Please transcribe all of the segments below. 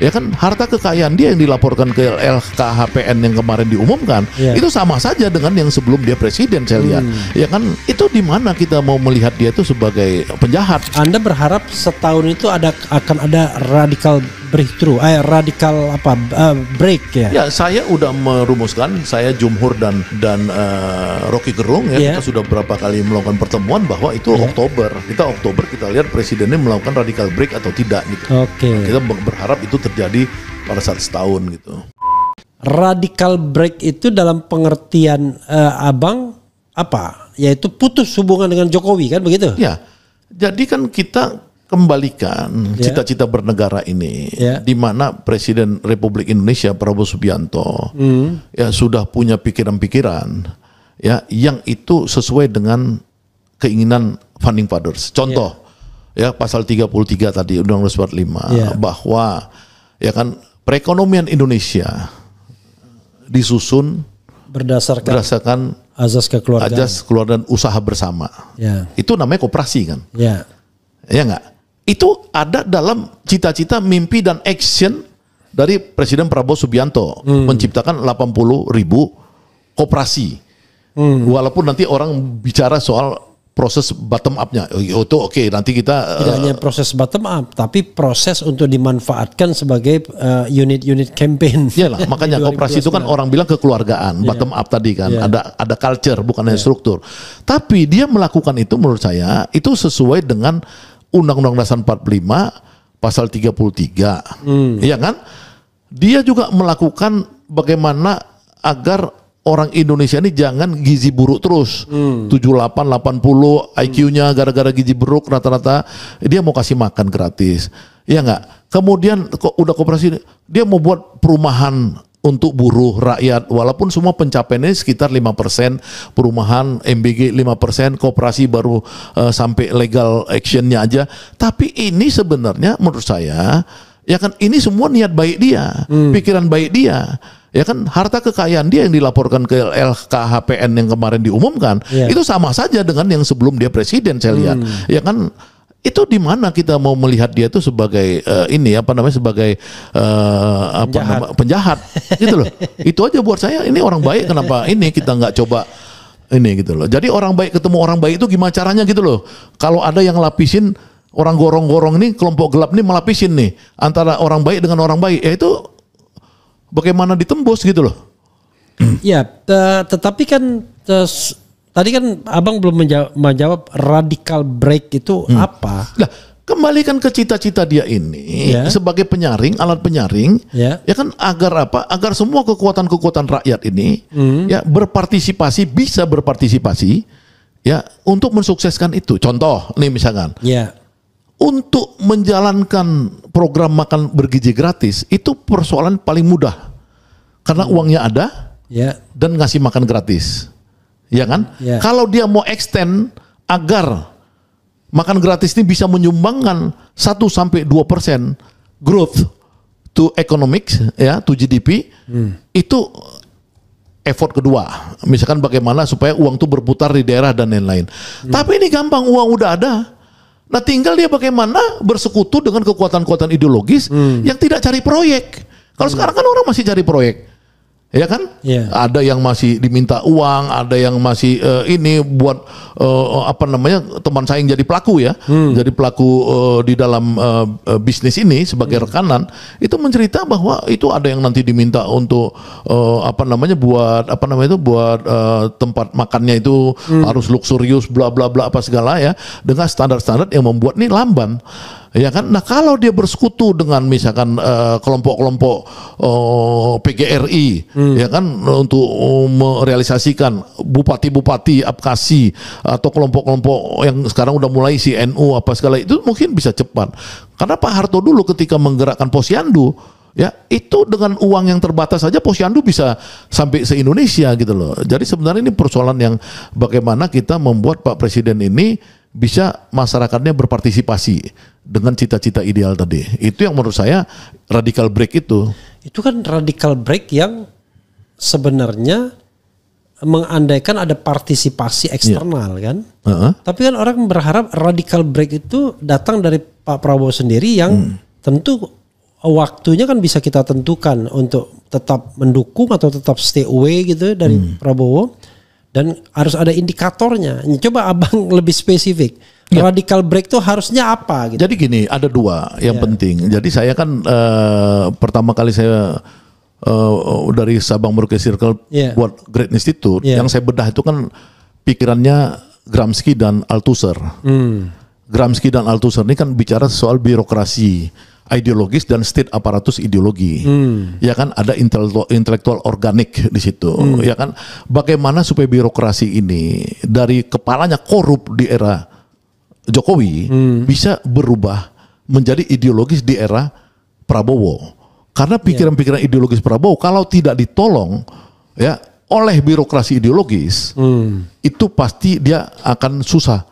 ya kan harta kekayaan dia yang dilaporkan ke LKHPN yang kemarin diumumkan itu sama saja dengan yang sebelum dia presiden saya lihat. Ya kan itu di mana kita mau melihat dia itu sebagai penjahat. Anda berharap setahun itu akan ada radical breakthrough, break ya? Ya, saya udah merumuskan, saya Jumhur dan Rocky Gerung ya, kita sudah berapa kali melakukan pertemuan bahwa itu Oktober kita lihat presidennya melakukan radical break atau tidak gitu. Nah, kita berharap itu terjadi pada saat setahun gitu. Radical break itu dalam pengertian abang apa? Yaitu putus hubungan dengan Jokowi kan begitu? Ya, jadi kan kita kembalikan cita-cita bernegara ini, di mana Presiden Republik Indonesia Prabowo Subianto ya sudah punya pikiran-pikiran ya yang itu sesuai dengan keinginan founding fathers. Contoh ya pasal 33 tadi Undang-Undang 45 bahwa ya kan perekonomian Indonesia disusun berdasarkan azas kekeluargaan usaha bersama. Itu namanya koperasi kan? Ya enggak? Itu ada dalam cita-cita, mimpi dan action dari Presiden Prabowo Subianto menciptakan 80.000 koperasi. Walaupun nanti orang bicara soal proses bottom up-nya, itu oke, nanti kita tidak hanya proses bottom up, tapi proses untuk dimanfaatkan sebagai unit-unit campaign. Iyalah, makanya koperasi itu kan orang bilang kekeluargaan, bottom up tadi kan, ada culture bukan hanya struktur. Tapi dia melakukan itu menurut saya itu sesuai dengan Undang-Undang Dasar 45 pasal 33, iya kan? Dia juga melakukan bagaimana agar orang Indonesia ini jangan gizi buruk terus. 78, 80 IQ-nya gara-gara gizi buruk rata-rata dia mau kasih makan gratis. Iya enggak? Kemudian udah koperasi dia mau buat perumahan untuk buruh rakyat walaupun semua pencapaiannya sekitar 5%, perumahan MBG 5%, koperasi baru sampai legal actionnya aja. Tapi ini sebenarnya menurut saya ya kan ini semua niat baik dia, pikiran baik dia. Ya kan harta kekayaan dia yang dilaporkan ke LKHPN yang kemarin diumumkan itu sama saja dengan yang sebelum dia presiden saya lihat. Ya kan itu di mana kita mau melihat dia itu sebagai sebagai penjahat gitu loh. Itu aja buat saya ini orang baik, kenapa ini kita nggak coba ini gitu loh. Jadi orang baik ketemu orang baik itu gimana caranya gitu loh. Kalau ada yang lapisin orang gorong-gorong ini, kelompok gelap ini melapisin nih antara orang baik dengan orang baik, ya itu bagaimana ditembus gitu loh. Ya, tetapi kan tadi kan abang belum menjawab radical break itu apa? Nah, kembalikan ke cita-cita dia ini sebagai penyaring, alat penyaring, ya kan agar apa? Agar semua kekuatan-kekuatan rakyat ini ya bisa berpartisipasi ya untuk mensukseskan itu. Contoh nih misalkan, untuk menjalankan program makan bergizi gratis itu persoalan paling mudah karena uangnya ada dan ngasih makan gratis. Ya kan? Kalau dia mau extend agar makan gratis ini bisa menyumbangkan 1-2% growth to economics ya, to GDP, itu effort kedua. Misalkan bagaimana supaya uang itu berputar di daerah dan lain-lain. Tapi ini gampang, uang udah ada. Nah, tinggal dia bagaimana bersekutu dengan kekuatan-kekuatan ideologis yang tidak cari proyek. Kalau sekarang kan orang masih cari proyek. Ya kan? Ada yang masih diminta uang, ada yang masih ini buat teman saya yang jadi pelaku ya, jadi pelaku di dalam bisnis ini sebagai rekanan itu mencerita bahwa itu ada yang nanti diminta untuk buat tempat makannya itu harus luxurious bla bla bla apa segala ya dengan standar-standar yang membuat ini lamban. Ya kan, nah kalau dia bersekutu dengan misalkan kelompok-kelompok PGRI, ya kan untuk merealisasikan bupati-bupati Abkhasi atau kelompok-kelompok yang sekarang udah mulai CNU apa segala itu mungkin bisa cepat. Karena Pak Harto dulu ketika menggerakkan Posyandu, ya itu dengan uang yang terbatas saja Posyandu bisa sampai se-Indonesia gitu loh. Jadi sebenarnya ini persoalan yang bagaimana kita membuat Pak Presiden ini bisa masyarakatnya berpartisipasi dengan cita-cita ideal tadi. Itu yang menurut saya radical break itu. Itu kan radical break yang sebenarnya mengandaikan ada partisipasi eksternal kan. Tapi kan orang berharap radical break itu datang dari Pak Prabowo sendiri yang tentu waktunya kan bisa kita tentukan untuk tetap mendukung atau tetap stay away gitu dari Prabowo, dan harus ada indikatornya. Coba Abang lebih spesifik. Radical break itu harusnya apa gitu? Jadi gini, ada dua yang penting. Jadi saya kan pertama kali saya dari Sabang Merauke Circle buat Great Institute, yang saya bedah itu kan pikirannya Gramsci dan Althusser. Gramsci dan Althusser ini kan bicara soal birokrasi ideologis dan state aparatus ideologi. Ya kan, ada intelektual organik di situ. Ya kan, bagaimana supaya birokrasi ini dari kepalanya korup di era Jokowi bisa berubah menjadi ideologis di era Prabowo. Karena pikiran-pikiran ideologis Prabowo kalau tidak ditolong ya oleh birokrasi ideologis, itu pasti dia akan susah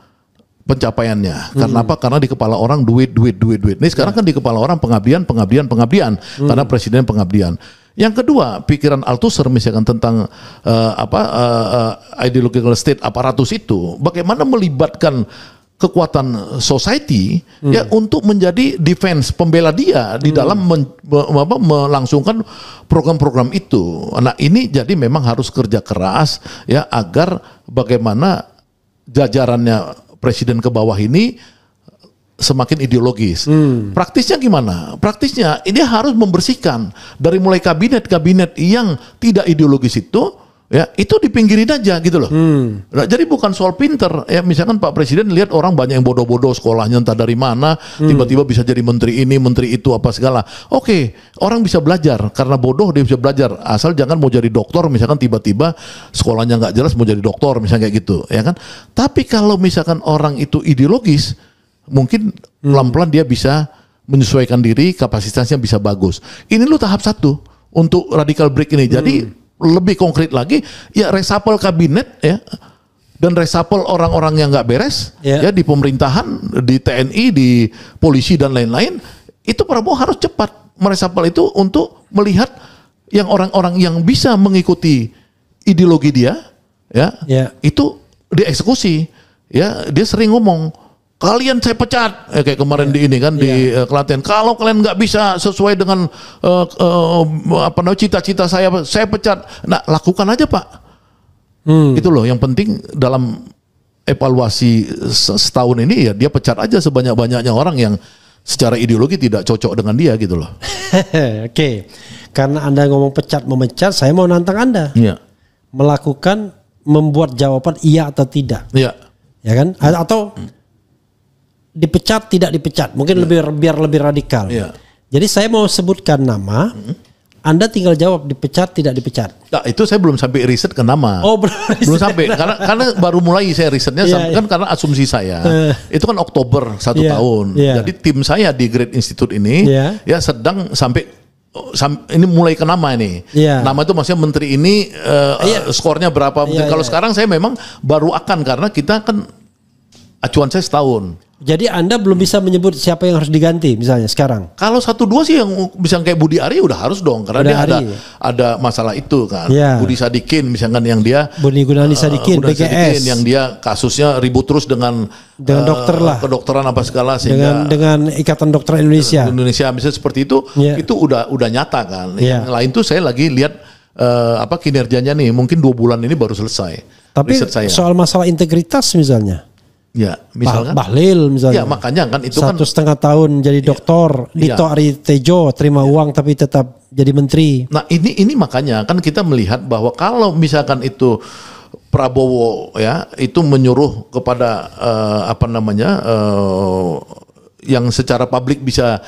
pencapaiannya. Karena apa? Karena di kepala orang duit. Nih sekarang kan di kepala orang pengabdian. Karena presiden pengabdian. Yang kedua, pikiran Althusser misalkan tentang ideological state aparatus itu, bagaimana melibatkan kekuatan society ya untuk menjadi defense, pembela dia di dalam melangsungkan program-program itu. Nah, ini jadi memang harus kerja keras ya agar bagaimana jajarannya presiden ke bawah ini semakin ideologis. Praktisnya gimana? Praktisnya ini harus membersihkan dari mulai kabinet-kabinet yang tidak ideologis itu, ya itu dipinggirin aja gitu loh. Nah, jadi bukan soal pinter. Ya misalkan Pak Presiden lihat orang banyak yang bodoh-bodoh sekolahnya entah dari mana, tiba-tiba bisa jadi menteri ini, menteri itu apa segala. Oke, orang bisa belajar karena bodoh dia bisa belajar. Asal jangan mau jadi dokter, misalkan tiba-tiba sekolahnya nggak jelas mau jadi dokter, misalnya kayak gitu, ya kan? Tapi kalau misalkan orang itu ideologis, mungkin pelan-pelan dia bisa menyesuaikan diri, kapasitasnya bisa bagus. Ini lu tahap 1 untuk radical break ini. Jadi lebih konkret lagi, ya reshuffle kabinet ya, dan reshuffle orang-orang yang nggak beres ya di pemerintahan, di TNI, di polisi dan lain-lain. Itu Prabowo harus cepat mereshuffle itu untuk melihat yang orang-orang yang bisa mengikuti ideologi dia, ya itu dieksekusi. Ya dia sering ngomong, kalian saya pecat, kayak kemarin di ini kan di Klaten. Kalau kalian nggak bisa sesuai dengan cita-cita saya pecat. Nah, lakukan aja Pak. Itu loh yang penting dalam evaluasi setahun ini, ya dia pecat aja sebanyak-banyaknya orang yang secara ideologi tidak cocok dengan dia gitu loh. Oke, karena Anda ngomong pecat memecat, saya mau nantang Anda. Membuat jawaban iya atau tidak. Ya kan? Atau dipecat tidak dipecat, mungkin biar lebih radikal. Jadi saya mau sebutkan nama, Anda tinggal jawab dipecat tidak dipecat. Nah, itu saya belum sampai riset ke nama. Oh, belum sampai karena baru mulai saya risetnya kan karena asumsi saya itu kan Oktober 1 tahun. Jadi tim saya di Great Institute ini ya sedang sampai ini mulai ke nama ini. Nama itu maksudnya menteri ini skornya berapa. Kalau sekarang saya memang baru akan, karena kita kan acuan saya setahun. Jadi Anda belum bisa menyebut siapa yang harus diganti misalnya sekarang? Kalau 1-2 sih yang bisa kayak Budi Ari udah harus dong, karena dia ada masalah itu kan. Budi Sadikin misalkan yang dia Budi Gunadi Sadikin, BGS, yang dia kasusnya ribut terus dengan dokter lah, kedokteran apa segala, sehingga dengan Ikatan Dokter Indonesia misalnya seperti itu, itu udah nyata kan. Yang lain tuh saya lagi lihat kinerjanya nih, mungkin 2 bulan ini baru selesai. Tapi soal masalah integritas misalnya. Ya, misalkan Bahlil misalnya. Ya, makanya kan itu 1,5 tahun jadi doktor, Dito Aritejo terima uang tapi tetap jadi menteri. Nah, ini makanya kan kita melihat bahwa kalau misalkan itu Prabowo ya itu menyuruh kepada yang secara publik bisa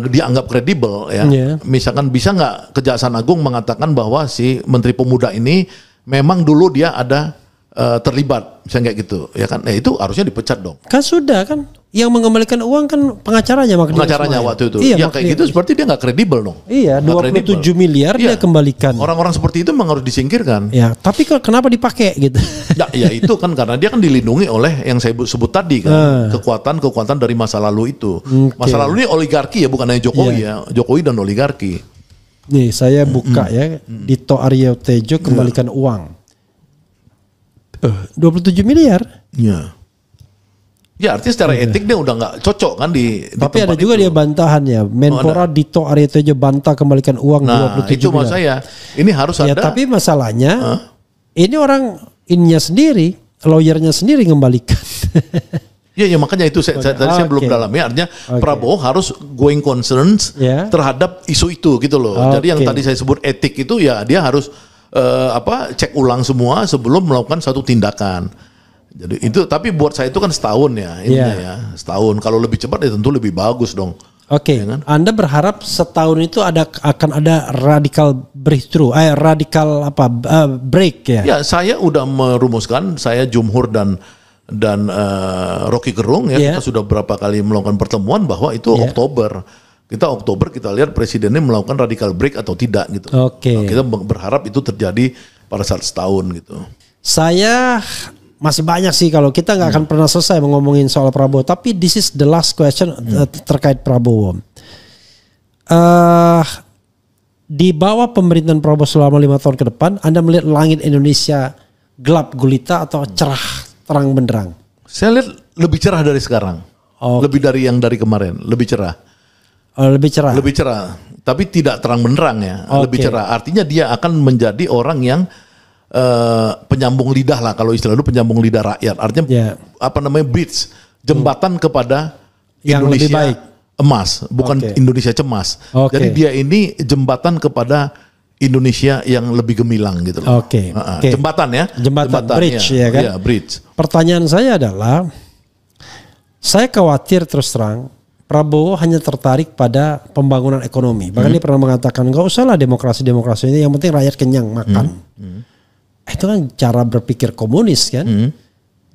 dianggap kredibel ya. Misalkan bisa nggak Kejaksaan Agung mengatakan bahwa si Menteri Pemuda ini memang dulu dia ada terlibat misalnya kayak gitu ya kan, itu harusnya dipecat dong. Kan sudah kan yang mengembalikan uang kan pengacaranya waktu itu. Ya kayak gitu seperti dia nggak kredibel dong. Iya, 27 miliar dia kembalikan. Orang-orang seperti itu memang harus disingkirkan. Ya, tapi kenapa dipakai gitu? Ya itu kan karena dia kan dilindungi oleh yang saya sebut tadi kan, kekuatan dari masa lalu itu. Masa lalu ini oligarki ya, bukan hanya Jokowi ya, Jokowi dan oligarki. Nih saya buka ya, Dito Aritejo kembalikan uang. 27 miliar. Ya artinya secara etik dia udah nggak cocok kan di Tapi ada juga dia bantahan ya. Menpora Dito Aryo Tejo bantah kembalikan uang 27 itu miliar. maksud saya. Ini harus ada. Tapi masalahnya ini orang ininya sendiri, lawyernya sendiri ngembalikan. Ya makanya itu saya belum dalami. Artinya Prabowo harus going concerns terhadap isu itu gitu loh. Jadi yang tadi saya sebut etik itu ya dia harus cek ulang semua sebelum melakukan satu tindakan. Jadi itu, tapi buat saya itu kan setahun ya, setahun. Kalau lebih cepat ya tentu lebih bagus dong. Ya kan? Anda berharap setahun itu akan ada radical breakthrough, break ya? Ya, saya udah merumuskan, saya Jumhur dan Rocky Gerung kita sudah berapa kali melakukan pertemuan bahwa itu Oktober. Kita lihat presidennya melakukan radical break atau tidak gitu. Nah, kita berharap itu terjadi pada saat setahun gitu. Saya masih banyak sih, kalau kita nggak akan pernah selesai ngomongin soal Prabowo. Tapi this is the last question terkait Prabowo. Di bawah pemerintahan Prabowo selama 5 tahun ke depan, Anda melihat langit Indonesia gelap gulita atau cerah terang benderang? Saya lihat lebih cerah dari sekarang. Lebih dari yang dari kemarin, lebih cerah. Lebih cerah. Lebih cerah, tapi tidak terang benderang ya. Lebih cerah. Artinya dia akan menjadi orang yang penyambung lidah lah, kalau istilah itu penyambung lidah rakyat. Artinya bridge, jembatan kepada yang Indonesia lebih baik. Emas, bukan Indonesia cemas. Jadi dia ini jembatan kepada Indonesia yang lebih gemilang gitu loh. Jembatan ya. Jembatan bridge ya kan. Ya, bridge. Pertanyaan saya adalah, saya khawatir terus terang Prabowo hanya tertarik pada pembangunan ekonomi. Bahkan dia pernah mengatakan nggak usahlah demokrasi ini, yang penting rakyat kenyang makan. Itu kan cara berpikir komunis kan,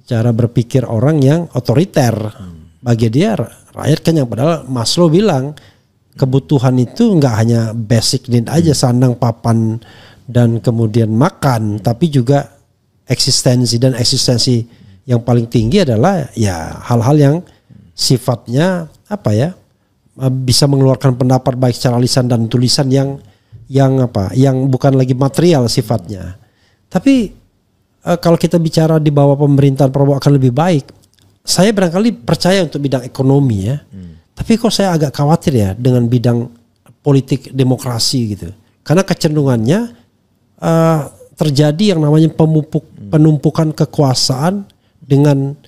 cara berpikir orang yang otoriter. Bagi dia rakyat kenyang, padahal Maslow bilang kebutuhan itu nggak hanya basic need aja, sandang, papan, dan kemudian makan, tapi juga eksistensi, dan eksistensi yang paling tinggi adalah ya hal-hal yang sifatnya bisa mengeluarkan pendapat baik secara lisan dan tulisan yang bukan lagi material sifatnya. Tapi kalau kita bicara di bawah pemerintahan Prabowo akan lebih baik, saya barangkali percaya untuk bidang ekonomi ya. Tapi kok saya agak khawatir ya dengan bidang politik demokrasi gitu. Karena kecenderungannya terjadi yang namanya penumpukan kekuasaan dengan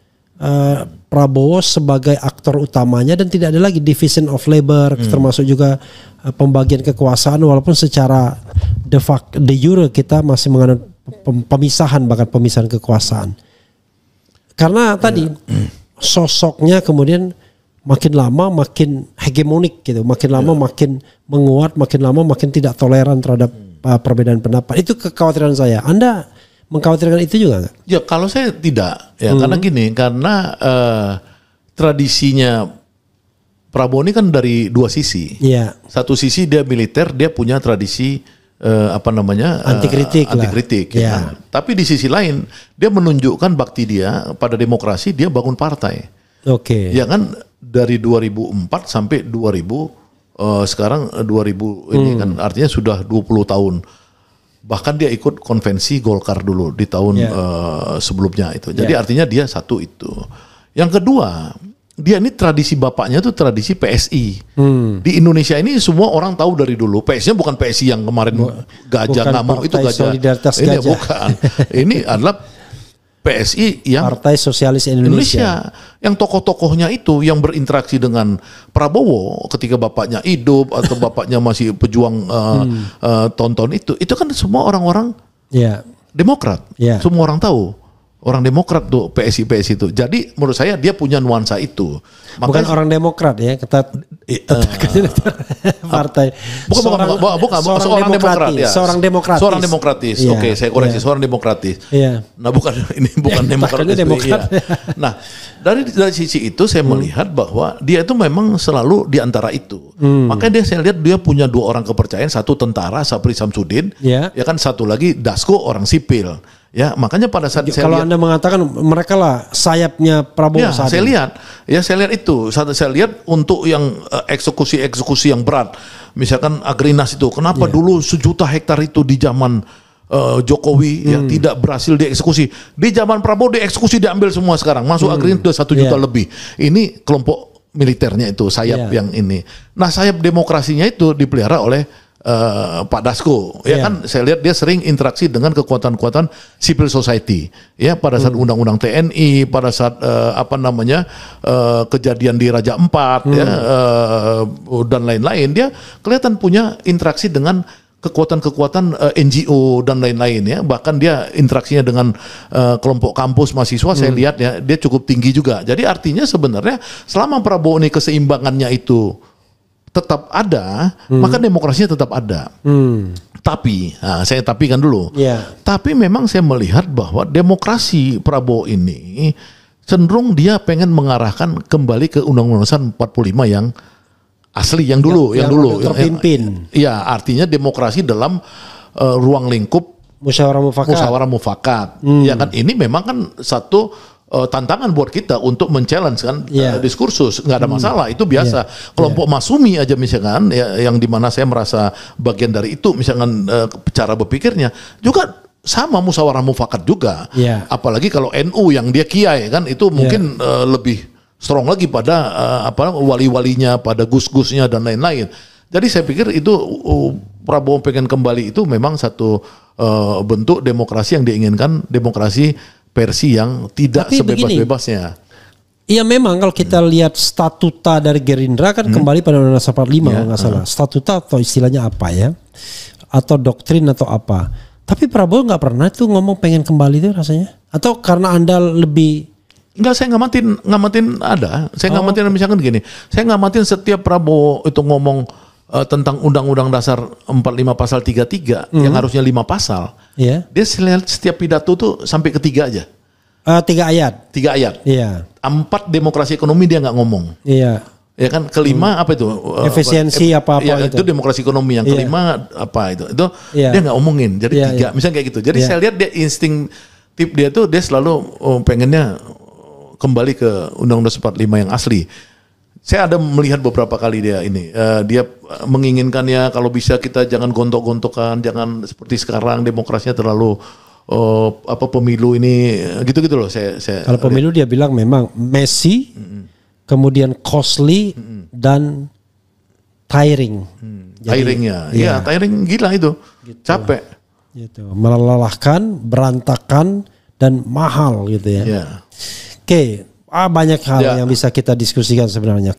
Prabowo sebagai aktor utamanya, dan tidak ada lagi division of labor, termasuk juga pembagian kekuasaan, walaupun secara de jure kita masih menganut pemisahan, bahkan pemisahan kekuasaan. Karena tadi sosoknya kemudian makin lama makin hegemonik gitu, makin lama makin menguat, makin lama makin tidak toleran terhadap perbedaan pendapat. Itu kekhawatiran saya. Anda mengkhawatirkan itu juga nggak? Ya kalau saya tidak, ya karena gini, karena tradisinya Prabowo ini kan dari dua sisi. Satu sisi dia militer, dia punya tradisi anti kritik. Ya. Tapi di sisi lain dia menunjukkan bakti dia pada demokrasi, dia bangun partai. Ya kan, dari 2004 sampai 2000 sekarang 2000 ini kan artinya sudah 20 tahun. Bahkan dia ikut konvensi Golkar dulu di tahun sebelumnya itu. Jadi artinya dia satu itu. Yang kedua, dia ini tradisi bapaknya tuh tradisi PSI. Di Indonesia ini semua orang tahu dari dulu. PSI-nya bukan PSI yang kemarin gajah ngamuk itu gajah. Ini bukan. Ini adalah PSI yang Partai Sosialis Indonesia. Yang tokoh-tokohnya itu yang berinteraksi dengan Prabowo ketika bapaknya hidup atau bapaknya masih pejuang tonton itu kan semua orang-orang Demokrat. Semua orang tahu. Orang Demokrat tuh PSI itu. Jadi menurut saya dia punya nuansa itu. Bukan orang Demokrat ya, kita partai. Bukan seorang Demokrat ya. Seorang demokratis. Oke, saya koreksi, seorang demokratis. Nah, bukan Demokrat. Nah, dari sisi itu saya melihat bahwa dia itu memang selalu di antara itu. Makanya saya lihat dia punya dua orang kepercayaan, satu tentara Sapri Samsudin, ya kan, satu lagi Dasko orang sipil. Ya, makanya pada saat kalau Anda mengatakan mereka lah sayapnya Prabowo saat saya lihat itu. Saya lihat untuk yang eksekusi yang berat. Misalkan Agrinas itu, kenapa dulu 1 juta hektar itu di zaman Jokowi ya tidak berhasil dieksekusi. Di zaman Prabowo dieksekusi, diambil semua sekarang. Masuk agreement sudah 1 juta lebih. Ini kelompok militernya itu, sayap yang ini. Nah, sayap demokrasinya itu dipelihara oleh Pak Dasko, ya kan saya lihat dia sering interaksi dengan kekuatan-kekuatan civil society, ya pada saat undang-undang TNI, pada saat kejadian di Raja Ampat, ya dan lain-lain, dia kelihatan punya interaksi dengan kekuatan-kekuatan NGO dan lain-lain ya, bahkan dia interaksinya dengan kelompok kampus mahasiswa saya lihat ya dia cukup tinggi juga. Jadi artinya sebenarnya selama Prabowo ini keseimbangannya itu tetap ada, maka demokrasinya tetap ada. Tapi, saya tapikan dulu. Tapi memang saya melihat bahwa demokrasi Prabowo ini cenderung dia pengen mengarahkan kembali ke Undang-Undang 45 yang asli, yang dulu, yang terpimpin. Iya, artinya demokrasi dalam ruang lingkup musyawarah mufakat. Ya kan, ini memang kan satu tantangan buat kita untuk men-challenge kan diskursus, nggak ada masalah, itu biasa. Kelompok Masumi aja misalkan ya, yang dimana saya merasa bagian dari itu, misalkan cara berpikirnya juga sama musyawarah mufakat juga. Apalagi kalau NU yang dia kiai kan itu mungkin lebih strong lagi pada wali-walinya, pada gus-gusnya dan lain-lain. Jadi saya pikir itu Prabowo pengen kembali itu memang satu bentuk demokrasi yang diinginkan, demokrasi versi yang tidak sebebas-bebasnya. Iya memang kalau kita lihat statuta dari Gerindra kan kembali pada Undang-Undang 45 kalau nggak salah. Statuta atau istilahnya apa ya? Atau doktrin atau apa. Tapi Prabowo nggak pernah tuh ngomong pengen kembali itu rasanya. Atau karena Anda lebih... Enggak, saya ngamatin ada. Saya ngamatin misalkan gini. Saya ngamatin setiap Prabowo itu ngomong tentang Undang-Undang Dasar 45 pasal 33 yang harusnya 5 pasal. Dia setiap pidato tuh sampai ke 3 aja. 3 ayat. 3 ayat. 4 demokrasi ekonomi dia nggak ngomong. Ya kan, kelima apa itu? Efisiensi apa-apa itu demokrasi ekonomi, yang kelima apa itu? Itu dia nggak omongin. Jadi 3, misalnya kayak gitu. Jadi saya lihat dia instingtif dia tuh dia selalu pengennya kembali ke Undang-Undang 45 yang asli. Saya ada melihat beberapa kali dia ini, dia menginginkannya kalau bisa kita jangan gontok-gontokan, jangan seperti sekarang demokrasinya terlalu pemilu ini gitu-gitu loh. Saya kalau pemilu dia bilang memang messy, kemudian costly dan tiring. Tiringnya, tiring gila itu, capek. Gitu. Melelahkan, berantakan dan mahal gitu ya. Oke. Banyak hal yang bisa kita diskusikan sebenarnya.